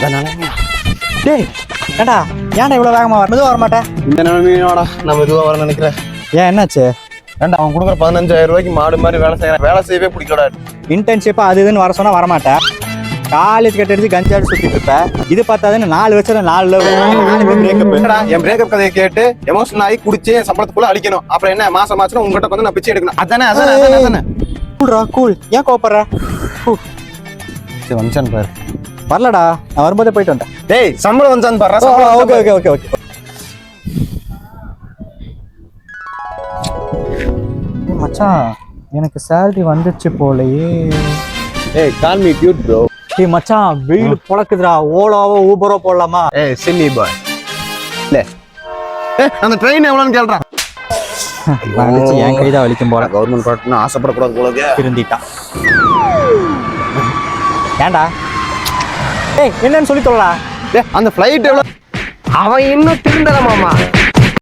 டேய் ஏண்டா ஏன்டா இவ்வளோ வேகமாக மெதுவாக வர மாட்டேன்? இந்த நிலைமையோட நான் மெதுவாக வரேன்னு நினைக்கிறேன். ஏன் என்னாச்சு? ஏன்டா அவன் கொடுக்குற 15,000 ரூபாய்க்கு மாடு மாதிரி வேலை செய்யறேன். வேலை செய்யவே பிடிக்கல. இன்டர்ன்ஷிப் அது இதுன்னு வர சொன்னா வரமாட்டேன். காலேஜ் கட்ட எடுத்து கஞ்சாடி சுத்திட்டு இருப்பேன். இது பார்த்தாதுன்னு 4 வச்சு 4 பிரேக்கப். என் பிரேக்கப் கதையை கேட்டு எமோஷனல் ஆகி குடிச்சு என் சம்பளத்துக்குள்ள அடிக்கணும். அப்புறம் என்ன மாசம் மாசம் உங்ககிட்ட வந்து நான் பிச்சை எடுக்கணும். அதானே கூல்ரா கூல். ஏன் கோவப்படுற? சரி வந்துச்சான் பாரு. வரலடா, நான் வரும்போதே போயிட்டு வந்தேன். டேய் சம்பளம் வந்துச்சான் பாரு. Okay okay okay okay. மச்சான் எனக்கு சேலரி வந்துச்சு போலயே. ஏய் கால் மீ கியூட் ப்ரோ. டேய் மச்சான் வெயில் பொளக்குதுடா. ஓலாவோ ஊபரோ போடலாமா? ஏய் சில்லி பாய். இல்ல அந்த ட்ரெயின் எவ்வளோன்னு கேள்றான். வந்துச்சு என் கைதான் வலிக்கும் போல. கவர்மெண்ட் ப்ராடக்ட்னு ஆசைப்படக்கூடாது போல திருந்திட்டான். ஏன்டா? ஏய் என்னன்னு சொல்லி சொல்லடா. அந்த ஃப்ளைட் எவ்வளோ? அவன் இன்னும் திருந்தல மாமா.